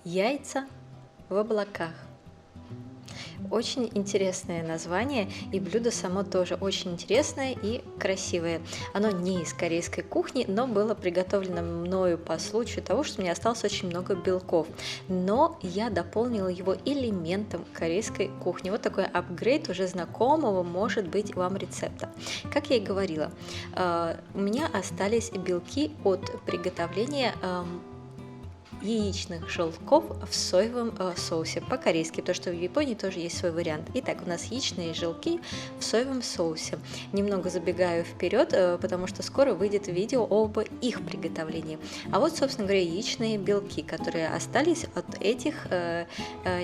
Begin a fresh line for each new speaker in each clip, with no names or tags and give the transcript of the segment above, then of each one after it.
Яйца в облаках. Очень интересное название, и блюдо само тоже очень интересное и красивое. Оно не из корейской кухни, но было приготовлено мною по случаю того, что у меня осталось очень много белков. Но я дополнила его элементом корейской кухни. Вот такой апгрейд уже знакомого может быть вам рецепта. Как я и говорила, у меня остались белки от приготовления яичных желтков в соевом соусе по-корейски, потому что в Японии тоже есть свой вариант. Итак, у нас яичные желтки в соевом соусе. Немного забегаю вперед, потому что скоро выйдет видео об их приготовлении. А вот, собственно говоря, яичные белки, которые остались от этих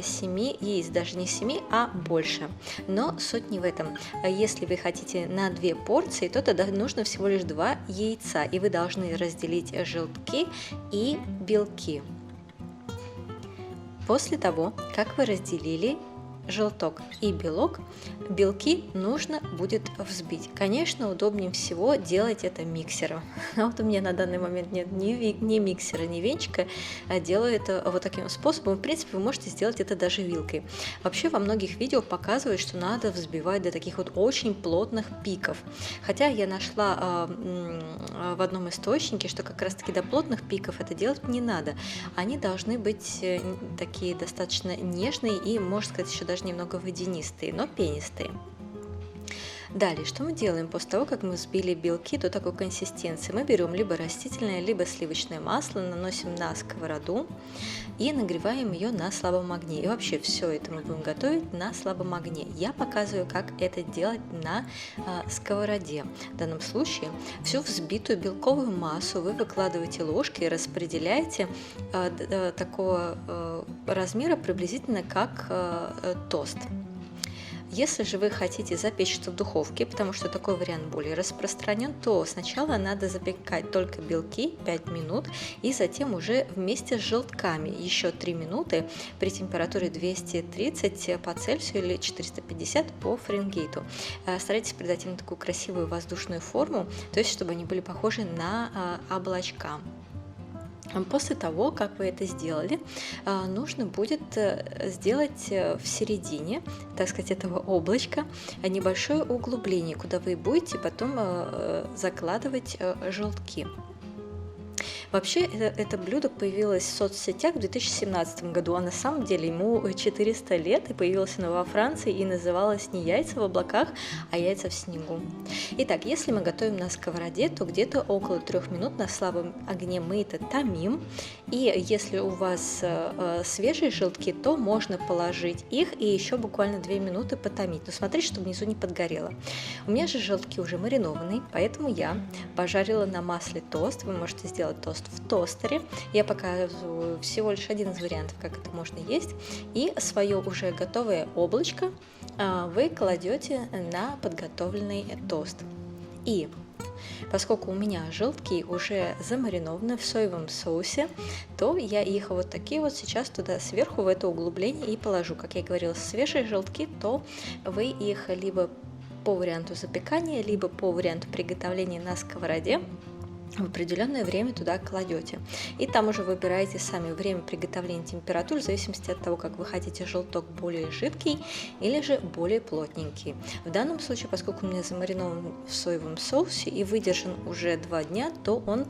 7 яиц, даже не 7, а больше. Но суть не в этом. Если вы хотите на 2 порции, то тогда нужно всего лишь 2 яйца, и вы должны разделить желтки и белки. После того, как вы разделили желток и белок, белки нужно будет взбить. Конечно, удобнее всего делать это миксером. А вот у меня на данный момент нет ни миксера, ни венчика, а делаю это вот таким способом. В принципе, вы можете сделать это даже вилкой. Вообще, во многих видео показывают, что надо взбивать до таких вот очень плотных пиков. Хотя я нашла в одном источнике, что как раз-таки до плотных пиков это делать не надо. Они должны быть такие достаточно нежные и, можно сказать, еще даже немного водянистые, но пенистые. Далее, что мы делаем после того, как мы взбили белки до такой консистенции? Мы берем либо растительное, либо сливочное масло, наносим на сковороду и нагреваем ее на слабом огне. И вообще все это мы будем готовить на слабом огне. Я показываю, как это делать на сковороде. В данном случае всю взбитую белковую массу вы выкладываете ложкой и распределяете такого размера приблизительно как тост. Если же вы хотите запечь это в духовке, потому что такой вариант более распространен, то сначала надо запекать только белки 5 минут и затем уже вместе с желтками еще 3 минуты при температуре 230 по Цельсию или 450 по Фаренгейту. Старайтесь придать им такую красивую воздушную форму, то есть чтобы они были похожи на облачка. После того, как вы это сделали, нужно будет сделать в середине, так сказать, этого облачка небольшое углубление, куда вы будете потом закладывать желтки. Вообще, это блюдо появилось в соцсетях в 2017 году, а на самом деле ему 400 лет, и появилось оно во Франции, и называлось не яйца в облаках, а яйца в снегу. Итак, если мы готовим на сковороде, то где-то около 3 минут на слабом огне мы это томим, и если у вас свежие желтки, то можно положить их и еще буквально 2 минуты потомить, но смотрите, чтобы внизу не подгорело. У меня же желтки уже маринованные, поэтому я пожарила на масле тост, вы можете сделать тост в тостере. Я показываю всего лишь один из вариантов, как это можно есть. И свое уже готовое облачко вы кладете на подготовленный тост. И поскольку у меня желтки уже замаринованы в соевом соусе, то я их вот такие вот сейчас туда сверху в это углубление и положу. Как я говорила, свежие желтки, то вы их либо по варианту запекания, либо по варианту приготовления на сковороде в определенное время туда кладете. И там уже выбираете сами время приготовления, температуру, в зависимости от того, как вы хотите желток более жидкий или же более плотненький. В данном случае, поскольку у меня замаринован в соевом соусе и выдержан уже 2 дня, то он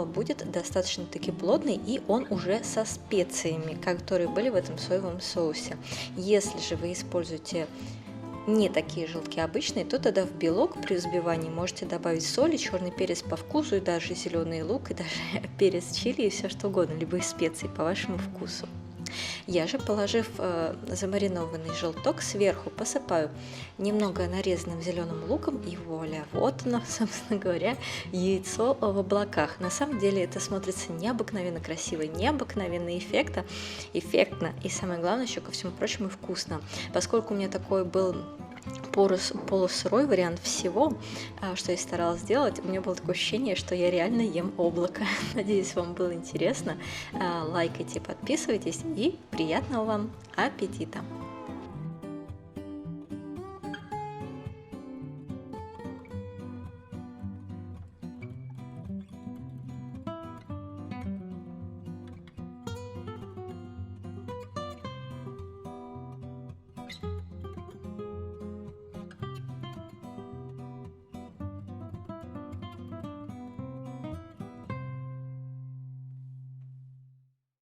будет достаточно таки плотный, и он уже со специями, которые были в этом соевом соусе. Если же вы используете не такие желтки обычные, то тогда в белок при взбивании можете добавить соль, черный перец по вкусу, и даже зеленый лук, и даже перец чили, и все что угодно, любые специи по вашему вкусу. Я же, положив замаринованный желток, сверху посыпаю немного нарезанным зеленым луком, и вуаля, вот оно, собственно говоря, яйцо в облаках. На самом деле это смотрится необыкновенно красиво, необыкновенно эффектно, и самое главное, еще ко всему прочему, вкусно. Поскольку у меня такой был полусырой вариант всего, что я старалась сделать, у меня было такое ощущение, что я реально ем облако. Надеюсь, вам было интересно. Лайкайте, подписывайтесь и приятного вам аппетита!